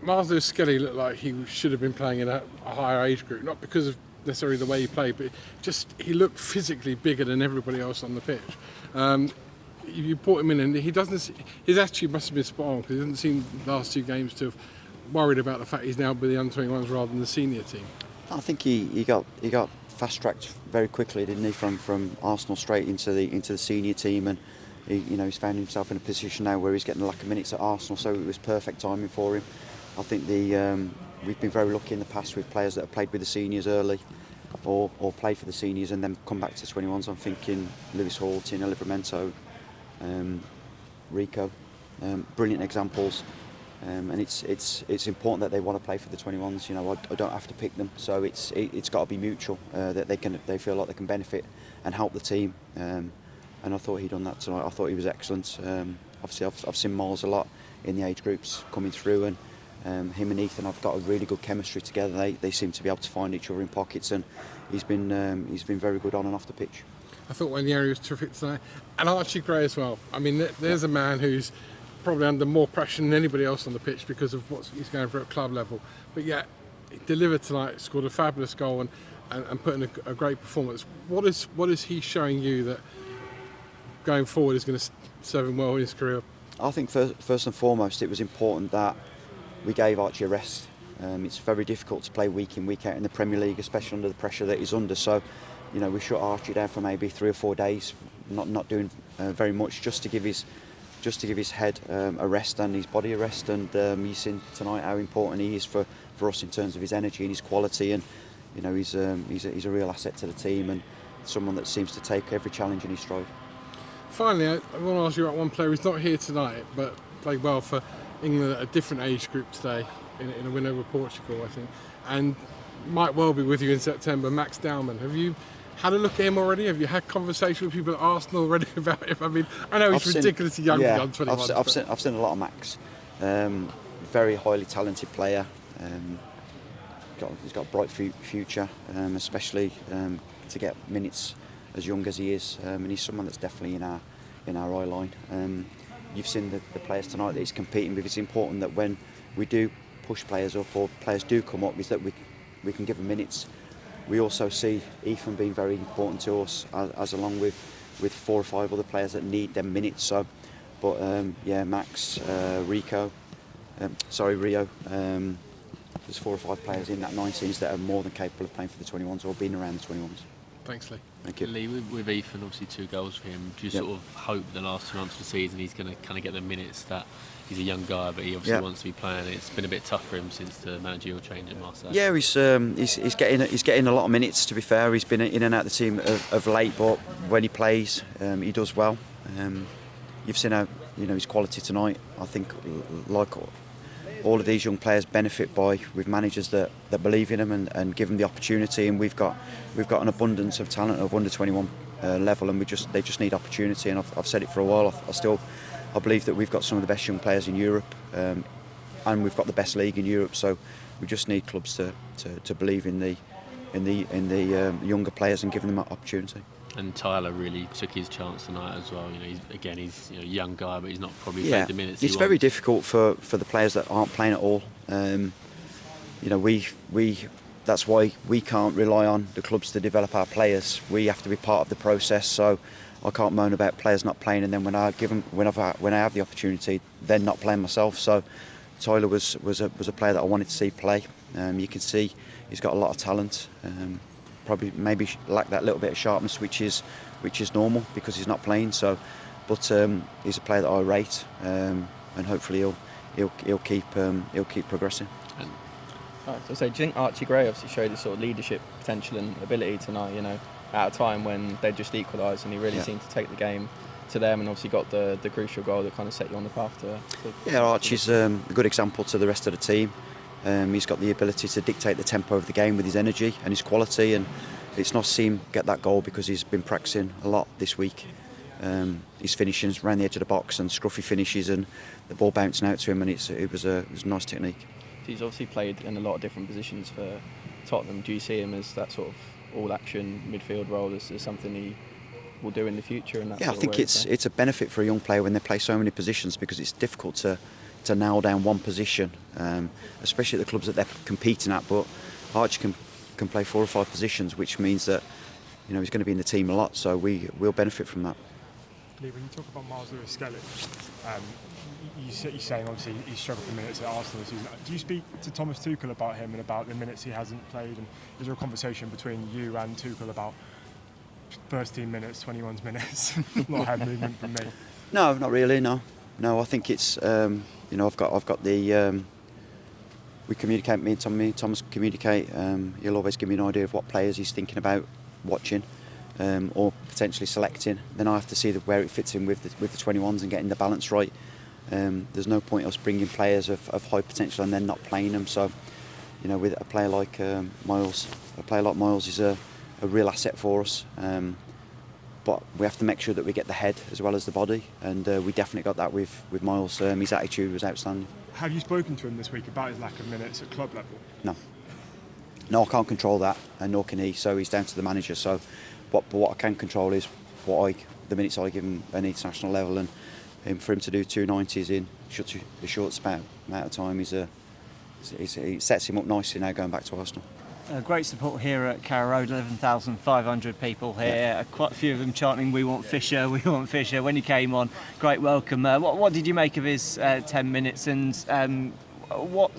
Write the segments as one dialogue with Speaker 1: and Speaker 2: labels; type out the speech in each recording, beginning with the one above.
Speaker 1: Miles Lewis-Skelly looked like he should have been playing in a higher age group, not because of necessarily the way he played, but just he looked physically bigger than everybody else on the pitch. You brought him in, and his attitude must have been spot on, because he doesn't seem the last two games to have worried about the fact he's now with the under-21s rather than the senior team.
Speaker 2: I think he got fast-tracked very quickly, didn't he, from Arsenal straight into the senior team, and he's found himself in a position now where he's getting a lack of minutes at Arsenal, so it was perfect timing for him. I think we've been very lucky in the past with players that have played with the seniors early, or played for the seniors and then come back to the 21s. I'm thinking Lewis Hall, Tino Livramento, Rico, brilliant examples. And it's important that they want to play for the 21s. I don't have to pick them, so it's got to be mutual, that they feel like they can benefit and help the team. And I thought he'd done that tonight. I thought he was excellent. Obviously, I've seen Miles a lot in the age groups coming through, and him and Ethan have got a really good chemistry together. They seem to be able to find each other in pockets, and he's been very good on and off the pitch.
Speaker 1: I thought Wanyeri was terrific tonight, and Archie Gray as well. I mean, there's a man who's probably under more pressure than anybody else on the pitch because of what he's going for at club level. But yet, he delivered tonight, scored a fabulous goal and put in a great performance. What is he showing you that going forward is going to serve him well in his career?
Speaker 2: I think first and foremost, it was important that we gave Archie a rest. It's very difficult to play week in, week out in the Premier League, especially under the pressure that he's under. So, we shut Archie down for maybe 3 or 4 days, not doing very much, just to give his head a rest and his body a rest. And you've seen tonight how important he is for us in terms of his energy and his quality. And he's a real asset to the team, and someone that seems to take every challenge in his stride.
Speaker 1: Finally, I want to ask you about one player who's not here tonight, but played well for England at a different age group today in a win over Portugal, I think, and might well be with you in September. Max Dowman. Have you had a look at him already? Have you had conversation with people at Arsenal already about him? I mean, I know he's ridiculously young,
Speaker 2: yeah,
Speaker 1: 21.
Speaker 2: I've seen a lot of Max. Very highly talented player. He's got a bright future, especially to get minutes as young as he is, and he's someone that's definitely in our eye line. You've seen the players tonight that he's competing with. It's important that when we do push players up, or players do come up, is that we can give them minutes. We also see Ethan being very important to us, as along with 4 or 5 other players that need them minutes. So, but Max, Rio. There's 4 or 5 players in that 19s that are more than capable of playing for the 21s or being around the 21s.
Speaker 1: Thanks, Lee.
Speaker 2: Thank you.
Speaker 3: Lee, with Ethan, obviously 2 goals for him, do you sort of hope the last 2 months of the season he's going to kind of get the minutes that he's a young guy, but he obviously wants to be playing? It's been a bit tough for him since the managerial change at Marseille.
Speaker 2: Yeah, he's getting a lot of minutes. To be fair, he's been in and out of the team of late, but when he plays, he does well. You've seen how his quality tonight. I think, like all of these young players, benefit with managers that believe in them and give them the opportunity. And we've got an abundance of talent of under 21 level, and they just need opportunity. And I've said it for a while. I believe that we've got some of the best young players in Europe, and we've got the best league in Europe. So we just need clubs to believe in the younger players and give them that opportunity.
Speaker 3: And Tyler really took his chance tonight as well. He's a young guy, but he's not probably played the minutes.
Speaker 2: It's very difficult for the players that aren't playing at all. That's why we can't rely on the clubs to develop our players. We have to be part of the process. So I can't moan about players not playing, and then when I have the opportunity, then not playing myself. So Tyler was a player that I wanted to see play. You can see he's got a lot of talent. Probably maybe lack that little bit of sharpness, which is normal because he's not playing. So, but he's a player that I rate, and hopefully he'll keep progressing.
Speaker 4: So, do you think Archie Gray obviously showed his sort of leadership potential and ability tonight? At a time when they just equalised, and he really seemed to take the game to them, and obviously got the crucial goal that kind of set you on the path to
Speaker 2: yeah, Archie's a good example to the rest of the team. He's got the ability to dictate the tempo of the game with his energy and his quality, and it's nice to see him get that goal because he's been practicing a lot this week. His finishings around the edge of the box and scruffy finishes, and the ball bouncing out to him, and it was a nice technique.
Speaker 4: He's obviously played in a lot of different positions for Tottenham. Do you see him as that sort of all-action midfield role as something he will do in the future? And
Speaker 2: I think it's a benefit for a young player when they play so many positions, because it's difficult to to nail down one position, especially at the clubs that they're competing at. But Archie can play 4 or 5 positions, which means that he's going to be in the team a lot. So we'll benefit from that.
Speaker 5: Lee, when you talk about Miles Lewis-Skelly, you're saying obviously he struggled for minutes at Arsenal this season. Do you speak to Thomas Tuchel about him and about the minutes he hasn't played? And is there a conversation between you and Tuchel about first team minutes, 21's minutes, not head movement from me?
Speaker 2: No, not really. No, I think it's I've got the we communicate. Me and Thomas communicate. He'll always give me an idea of what players he's thinking about watching. Or potentially selecting. Then I have to see where it fits in with the 21s and getting the balance right. There's no point us bringing players of high potential and then not playing them. So, with a player like Miles, is a real asset for us. But we have to make sure that we get the head as well as the body, and we definitely got that with Miles. His attitude was outstanding.
Speaker 5: Have you spoken to him this week about his lack of minutes at club level?
Speaker 2: No, I can't control that, and nor can he. So he's down to the manager. So. But what I can control is the minutes I give him at an international level, and for him to do 2 90s in such a short amount of time, it sets him up nicely now going back to Arsenal.
Speaker 6: Great support here at Carrow Road, 11,500 people here, yeah. Quite a few of them chanting "We want Fisher, we want Fisher" when he came on. Great welcome. What did you make of his 10 minutes, and what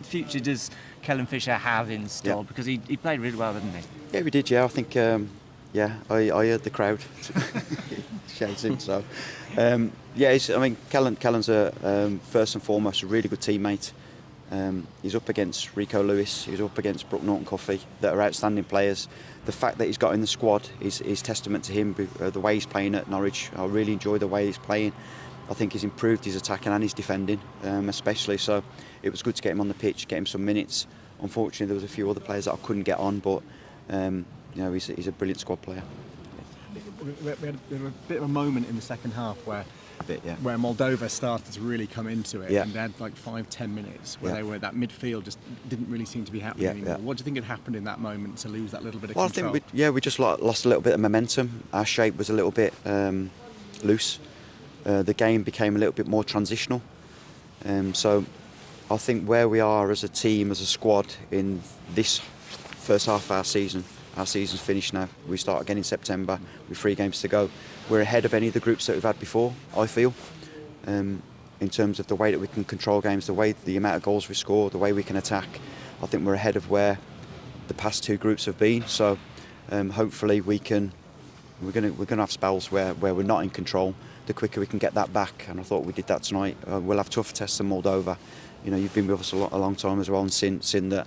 Speaker 6: future does Kellen Fisher have in store? Yeah. Because he played really well, didn't he? Yeah,
Speaker 2: we did, yeah. I think... I heard the crowd shouting. So, Kellen's first and foremost a really good teammate. He's up against Rico Lewis. He's up against Brooke Norton-Cuffy, that are outstanding players. The fact that he's got in the squad is testament to him. The way he's playing at Norwich, I really enjoy the way he's playing. I think he's improved his attacking and his defending, especially. So, it was good to get him on the pitch, get him some minutes. Unfortunately, there was a few other players that I couldn't get on, but. He's a brilliant squad player.
Speaker 7: We had a bit of a moment in the second half where Moldova started to really come into it, and they had like 5-10 minutes where that midfield just didn't really seem to be happening anymore. What do you think had happened in that moment to lose that little bit of control?
Speaker 2: I think we just lost a little bit of momentum. Our shape was a little bit loose. The game became a little bit more transitional. So I think where we are as a team, as a squad in this first half of our season's finished now. We start again in September with 3 games to go. We're ahead of any of the groups that we've had before, I feel, in terms of the way that we can control games, the amount of goals we score, the way we can attack. I think we're ahead of where the past 2 groups have been. So hopefully we're going to have spells where we're not in control. The quicker we can get that back, and I thought we did that tonight. We'll have tougher tests than Moldova. You've been with us a long time as well, and seen that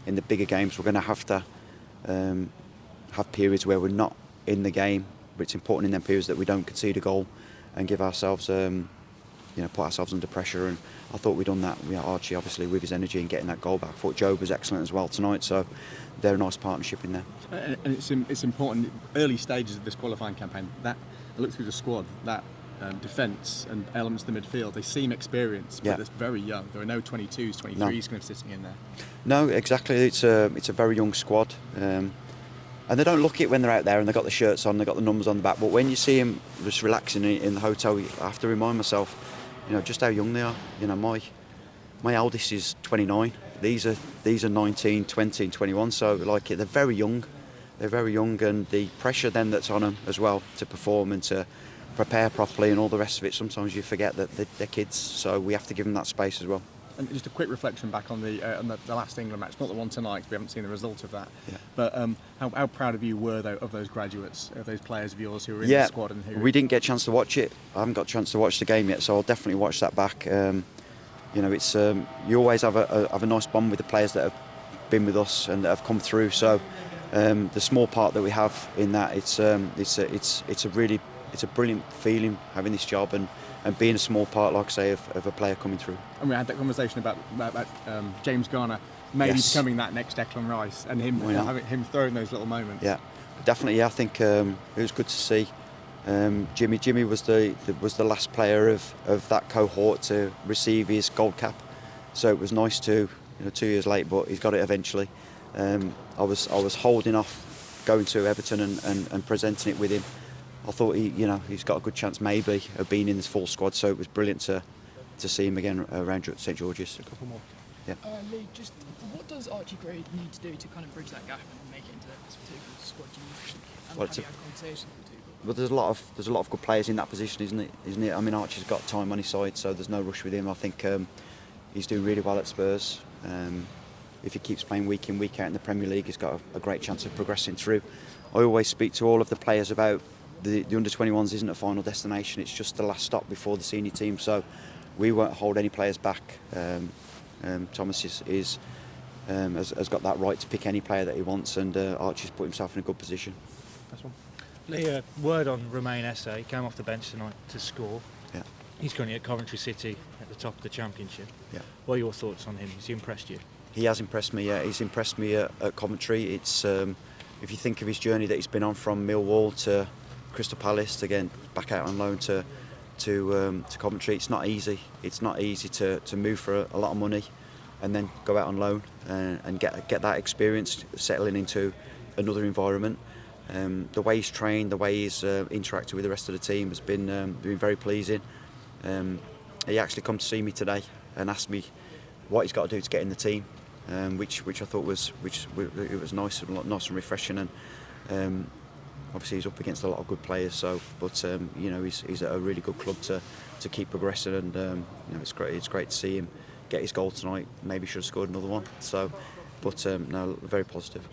Speaker 2: in the bigger games, we're going to have periods where we're not in the game, but it's important in them periods that we don't concede a goal and give ourselves, put ourselves under pressure. And I thought we'd done that. Archie, obviously, with his energy and getting that goal back. I thought Job was excellent as well tonight, so they're a nice partnership in there.
Speaker 7: And it's important, early stages of this qualifying campaign, that I looked through the squad, that defence and elements of the midfield, they seem experienced, but they're very young. There are no 22s, 23s kind of sitting in there.
Speaker 2: No, exactly. It's a very young squad, and they don't look it when they're out there and they've got the shirts on, they've got the numbers on the back. But when you see them just relaxing in the hotel, I have to remind myself, just how young they are. My eldest is 29. These are 19, 20, and 21. So they're very young. They're very young, and the pressure then that's on them as well to perform and to prepare properly and all the rest of it, sometimes you forget that they're kids, so we have to give them that space as well.
Speaker 7: And just a quick reflection back on the last England match, not the one tonight, because we haven't seen the result of that.
Speaker 2: Yeah.
Speaker 7: But how proud of you were of those graduates, of those players of yours who were in the squad? And
Speaker 2: we didn't get a chance to watch it. I haven't got a chance to watch the game yet, so I'll definitely watch that back. It's you always have a nice bond with the players that have been with us and that have come through. So the small part that we have in that, it's a brilliant feeling having this job and being a small part, like I say, of a player coming through.
Speaker 7: And we had that conversation about James Garner maybe becoming that next Declan Rice, and him throwing those little moments.
Speaker 2: Yeah, definitely. Yeah, I think it was good to see. Jimmy was the last player of that cohort to receive his gold cap, so it was nice to 2 years late, but he's got it eventually. I was holding off going to Everton and presenting it with him. I thought he's got a good chance maybe of being in this full squad, so it was brilliant to to see him again around St George's.
Speaker 5: A couple more.
Speaker 2: Yeah.
Speaker 8: Lee, just what does Archie Gray need to do to kind of bridge that gap and make it into this particular squad? Do you think? And
Speaker 2: Well,
Speaker 8: have you had conversations with Tuchel?
Speaker 2: But there's a lot of good players in that position, isn't it? I mean, Archie's got time on his side, so there's no rush with him. I think he's doing really well at Spurs. If he keeps playing week in, week out in the Premier League, he's got a great chance of progressing through. I always speak to all of the players about the under-21s isn't a final destination, it's just the last stop before the senior team, so we won't hold any players back. Thomas has got that right to pick any player that he wants, and Archie's put himself in a good position.
Speaker 5: That's one.
Speaker 9: Lee, a word on Romain Esse. He came off the bench tonight to score.
Speaker 2: Yeah.
Speaker 9: He's currently at Coventry City at the top of the Championship.
Speaker 2: Yeah.
Speaker 9: What are your thoughts on him? Has he impressed you?
Speaker 2: He has impressed me. Yeah, he's impressed me at Coventry. It's if you think of his journey that he's been on from Millwall to Crystal Palace, again back out on loan to Coventry. It's not easy. It's not easy to move for a lot of money and then go out on loan and get that experience, settling into another environment. The way he's trained, the way he's interacted with the rest of the team has been very pleasing. He actually come to see me today and asked me what he's got to do to get in the team, which I thought was nice and refreshing. And obviously he's up against a lot of good players. So, but he's at a really good club to keep progressing, and it's great. It's great to see him get his goal tonight. Maybe should have scored another one. So, but no, very positive.